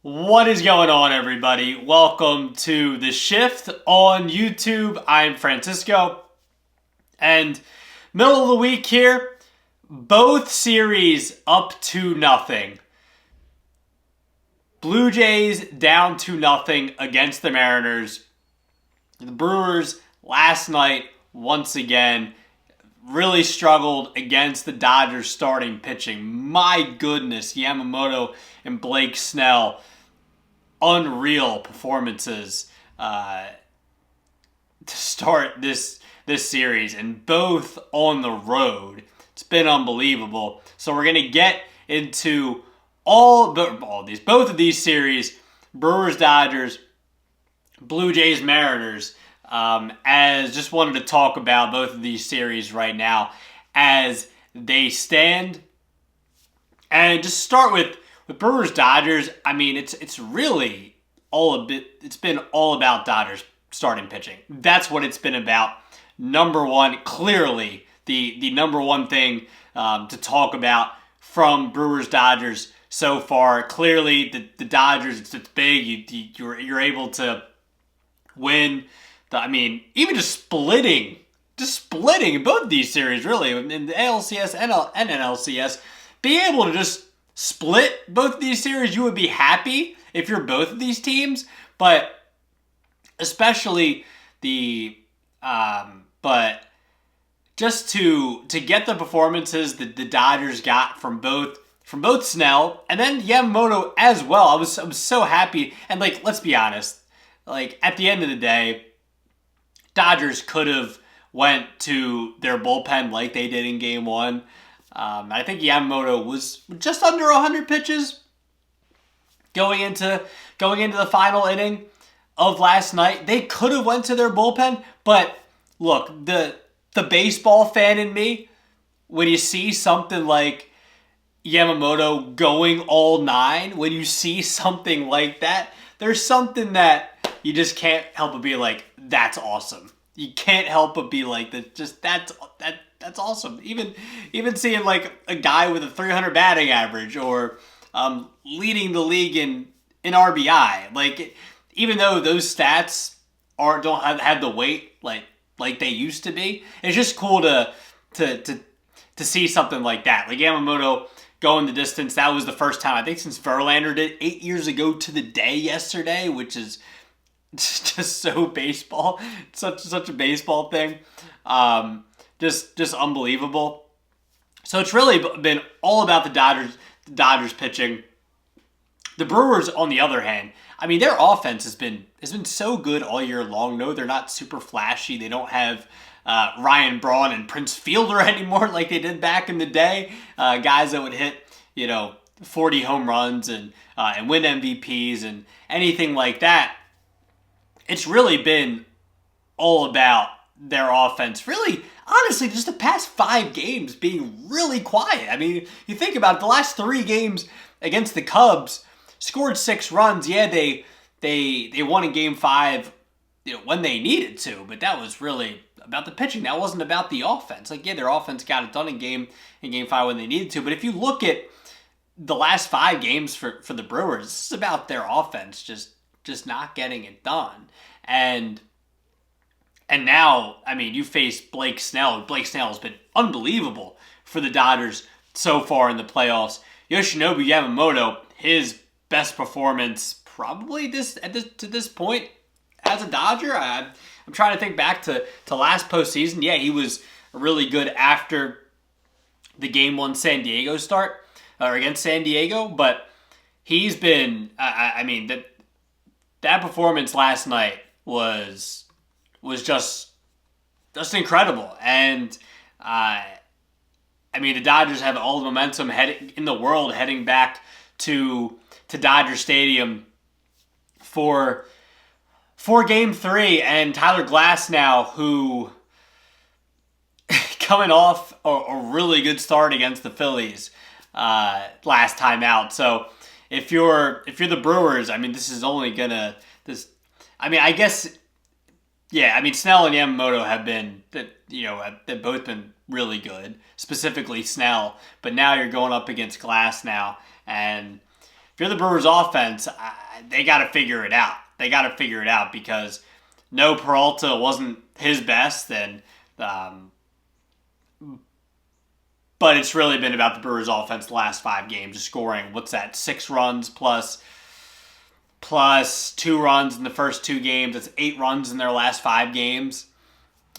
What is going on, everybody? Welcome to The Shift on YouTube. I'm Francisco, and middle of the week here, both series up to nothing. Blue Jays down to nothing against the Mariners. The Brewers last night, once again, really struggled against the Dodgers starting pitching. My goodness, Yamamoto and Blake Snell, unreal performances to start this series, and both on the road. It's been unbelievable. So we're gonna get into both of these series: Brewers, Dodgers, Blue Jays, Mariners. As just wanted to talk about both of these series right now as they stand, and just start with Brewers Dodgers. I mean, it's really it's been all about Dodgers starting pitching. That's what it's been about. Number one, clearly the number one thing to talk about from Brewers Dodgers so far. Clearly, the Dodgers, it's big. You're able to win. I mean, even just splitting in both of these series, really, in the ALCS and NLCS, be able to just split both of these series, you would be happy if you're both of these teams. But especially but just to get the performances that the Dodgers got from both Snell and then Yamamoto as well. I was so happy. And let's be honest, at the end of the day, Dodgers could have went to their bullpen like they did in Game 1. I think Yamamoto was just under 100 pitches going into the final inning of last night. They could have went to their bullpen, but look, the baseball fan in me, when you see something like Yamamoto going all 9, when you see something like that, there's something that you just can't help but be like, that's awesome. You can't help but be like, that's awesome. Even seeing a guy with a 300 batting average, or leading the league in RBI. Even though those stats don't have the weight like they used to be, it's just cool to see something like that. Like Yamamoto going the distance. That was the first time, I think, since Verlander did 8 years ago to the day yesterday, which is just so baseball. Such a baseball thing. Just unbelievable. So it's really been all about the Dodgers pitching. The Brewers, on the other hand, I mean, their offense has been so good all year long. No, they're not super flashy. They don't have Ryan Braun and Prince Fielder anymore like they did back in the day. Guys that would hit 40 home runs and win MVPs and anything like that. It's really been all about their offense. Really, honestly, just the past 5 games being really quiet. I mean, you think about it, the last 3 games against the Cubs, scored 6 runs. Yeah, they won in Game 5, when they needed to, but that was really about the pitching. That wasn't about the offense. Their offense got it done in Game 5 when they needed to. But if you look at the last 5 games for the Brewers, this is about their offense just not getting it done. And now, I mean, you face Blake Snell. Blake Snell has been unbelievable for the Dodgers so far in the playoffs. Yoshinobu Yamamoto, his best performance probably to this point as a Dodger. I'm trying to think back to last postseason. Yeah, he was really good after the Game 1 San Diego start, or against San Diego, but he's been, I mean, that performance last night was just incredible. And I mean, the Dodgers have all the momentum in the world heading back to Dodger Stadium for Game 3, and Tyler Glasnow, who coming off a really good start against the Phillies last time out. So if you're the Brewers, I mean, this is only gonna I mean, I guess, yeah. I mean, Snell and Yamamoto they've both been really good, specifically Snell. But now you're going up against Glasnow, and if you're the Brewers offense, they got to figure it out. They got to figure it out because no, Peralta wasn't his best, and but it's really been about the Brewers offense the last 5 games, scoring, 6 runs plus 2 runs in the first 2 games. That's 8 runs in their last 5 games.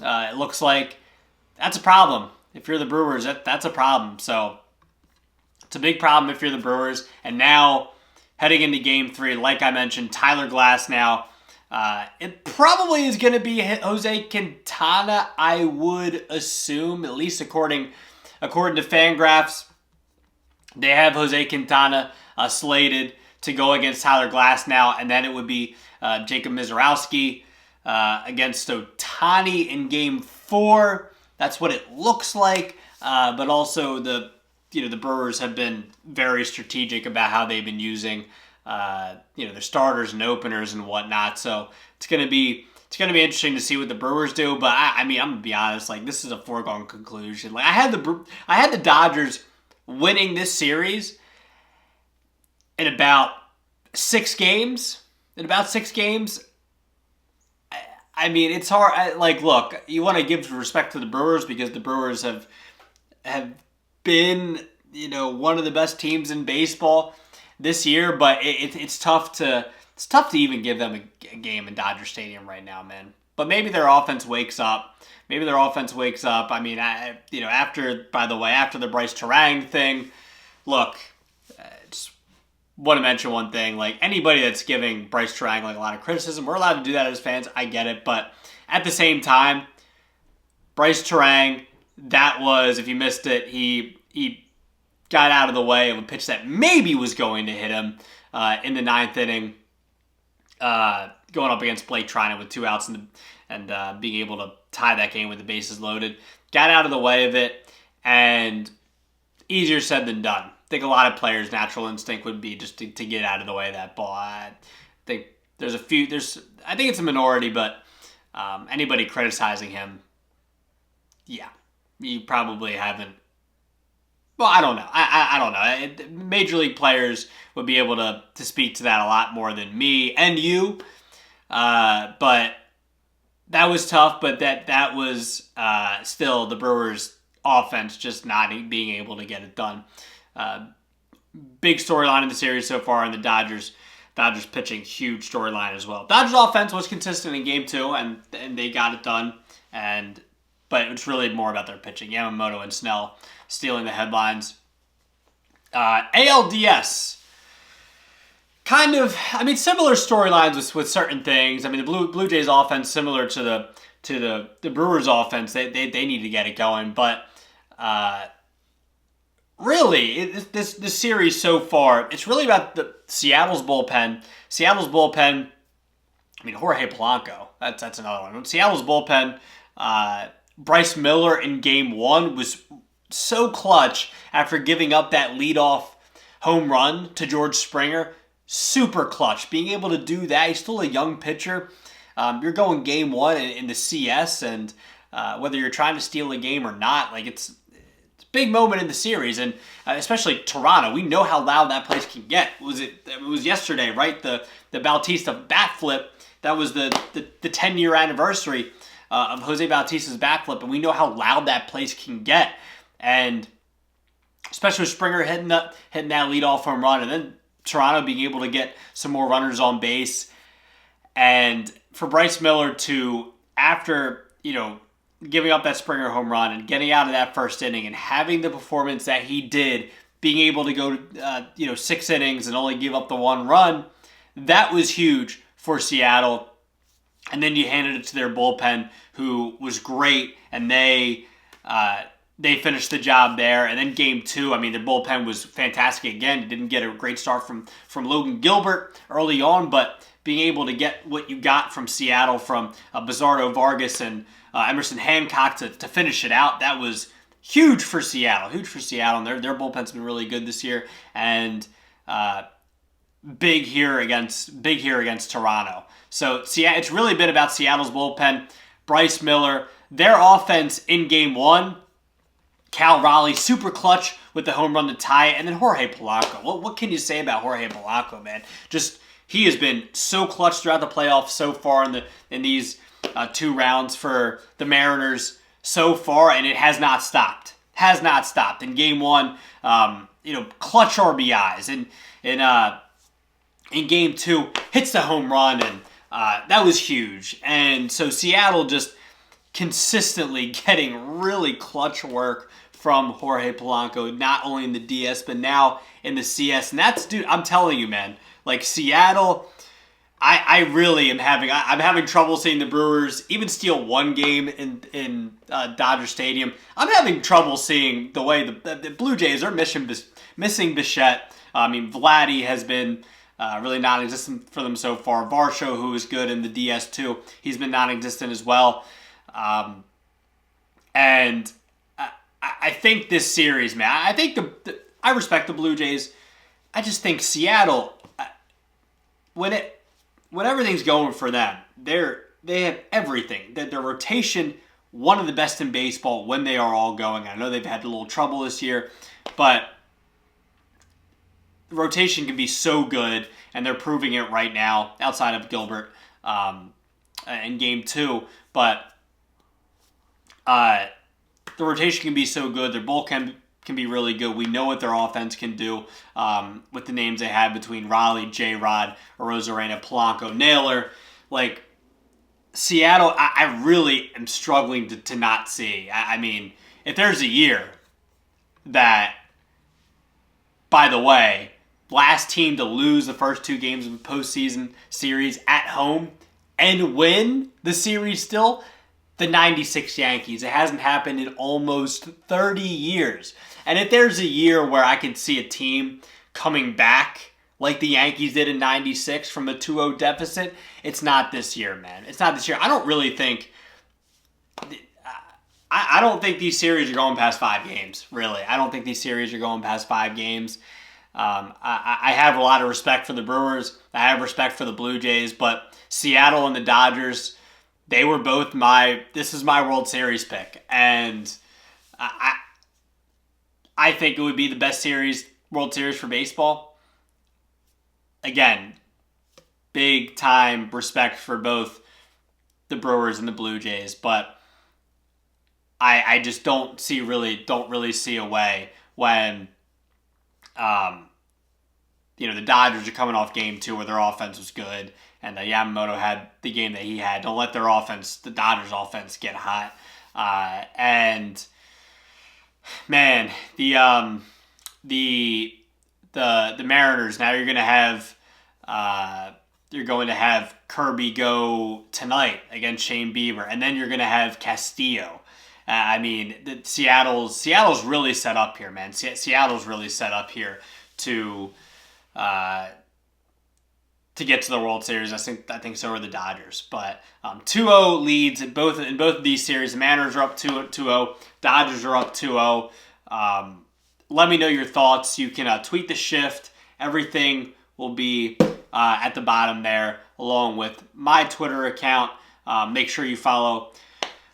It looks like that's a problem. If you're the Brewers, that's a problem. So it's a big problem if you're the Brewers. And now, heading into Game 3, like I mentioned, Tyler Glass now. It probably is going to be Jose Quintana, I would assume, at least according to Fangraphs. They have Jose Quintana slated to go against Tyler Glass now, and then it would be Jacob Misiorowski against Ohtani in Game 4. That's what it looks like, but also the Brewers have been very strategic about how they've been using their starters and openers and whatnot. So it's gonna be interesting to see what the Brewers do. But I'm gonna be honest, like, this is a foregone conclusion. Like, I had the Dodgers winning this series in about 6 games. I mean, it's hard. Look, you want to give respect to the Brewers because the Brewers have been, one of the best teams in baseball this year. But it's tough to even give them a game in Dodger Stadium right now, man. But maybe their offense wakes up. I mean, after the Bryce Terang thing, look. Just want to mention one thing. Like, anybody that's giving Bryce Terang a lot of criticism, we're allowed to do that as fans. I get it, but at the same time, Bryce Terang, that was, if you missed it, he got out of the way of a pitch that maybe was going to hit him in the 9th inning, going up against Blake Trinan with 2 outs and being able to tie that game with the bases loaded. Got out of the way of it, and easier said than done. I think a lot of players' natural instinct would be just to get out of the way of that ball. I think I think it's a minority, but anybody criticizing him, yeah, you probably haven't. Well, I don't know. I don't know. Major league players would be able to speak to that a lot more than me and you. But that was tough. But that was still the Brewers' offense just not being able to get it done. Big storyline in the series so far, and the Dodgers pitching, huge storyline as well. Dodgers offense was consistent in Game 2, and they got it done. But it's really more about their pitching. Yamamoto and Snell stealing the headlines. ALDS, kind of, similar storylines with certain things. The Blue Jays offense, similar to the Brewers offense, they need to get it going. But really, this series so far, it's really about Seattle's bullpen. Jorge Polanco, that's another one. Seattle's bullpen, Bryce Miller in Game 1 was so clutch after giving up that leadoff home run to George Springer. Super clutch. Being able to do that, he's still a young pitcher. You're going Game 1 in the CS, and whether you're trying to steal a game or not, it's a big moment in the series, and especially Toronto. We know how loud that place can get. It was yesterday, right? The Bautista bat flip. That was the 10-year anniversary of Jose Bautista's bat flip, and we know how loud that place can get. And especially with Springer hitting that leadoff home run, and then Toronto being able to get some more runners on base. And for Bryce Miller to, after, giving up that Springer home run and getting out of that first inning and having the performance that he did, being able to go 6 innings and only give up the 1 run, that was huge for Seattle. And then you handed it to their bullpen, who was great, and they finished the job there. And then Game 2, their bullpen was fantastic again. You didn't get a great start from Logan Gilbert early on, but being able to get what you got from Seattle, from Bizarro Vargas and Emerson Hancock to finish it out, that was huge for Seattle. And their bullpen's been really good this year. And big here against Toronto. So it's really been about Seattle's bullpen. Bryce Miller, their offense in Game 1, Cal Raleigh, super clutch with the home run to tie it. And then Jorge Polanco. What can you say about Jorge Polanco, man? Just, he has been so clutch throughout the playoffs so far in these 2 rounds for the Mariners so far, and it has not stopped. Has not stopped. In Game 1, clutch RBIs. In Game 2, hits the home run, and that was huge. And so Seattle just consistently getting really clutch work from Jorge Polanco, not only in the DS, but now in the CS. And that's, dude, I'm telling you, man, like Seattle, I really am I'm having trouble seeing the Brewers even steal one game in Dodger Stadium. I'm having trouble seeing the way the Blue Jays are missing Bichette. Vladdy has been really non-existent for them so far. Varsho, who is good in the DS too, he's been non-existent as well. And I think this series, man, I think I respect the Blue Jays. I just think Seattle, when everything's going for them, they have everything. Their rotation, one of the best in baseball when they are all going. I know they've had a little trouble this year, but the rotation can be so good, and they're proving it right now outside of Gilbert in Game 2. But the rotation can be so good. Their bullpen can be really good. We know what their offense can do with the names they have between Raleigh, J-Rod, Arozarena, Polanco, Naylor. Like, Seattle, I really am struggling to not see. If there's a year that, by the way, last team to lose the first 2 games of a postseason series at home and win the series still, the 96 Yankees. It hasn't happened in almost 30 years. And if there's a year where I can see a team coming back like the Yankees did in 96 from a 2-0 deficit, it's not this year, man. It's not this year. I don't really think... I don't think these series are going past 5 games, really. I don't think these series are going past 5 games. I have a lot of respect for the Brewers. I have respect for the Blue Jays, but Seattle and the Dodgers, they were both this is my World Series pick. And I think it would be the best World Series for baseball. Again, big time respect for both the Brewers and the Blue Jays, but I just don't really see a way when the Dodgers are coming off Game 2 where their offense was good, and Yamamoto had the game that he had. Don't let the Dodgers' offense get hot. And man, the Mariners, now you're going to have Kirby go tonight against Shane Bieber, and then you're going to have Castillo. Seattle's really set up here, man. Seattle's really set up here to get to the World Series. I think so are the Dodgers. But 2-0 leads in both of these series. The Mariners are up 2-0. Dodgers are up 2-0. Let me know your thoughts. You can tweet the shift. Everything will be at the bottom there, along with my Twitter account. Make sure you follow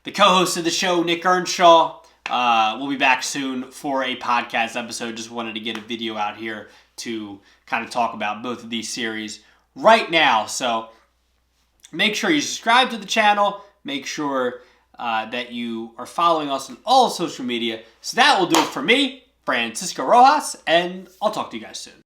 the co-host of the show, Nick Earnshaw. We'll be back soon for a podcast episode. Just wanted to get a video out here to kind of talk about both of these series right now. So make sure you subscribe to the channel. Make sure that you are following us on all social media. So that will do it for me, Francisco Rojas, and I'll talk to you guys soon.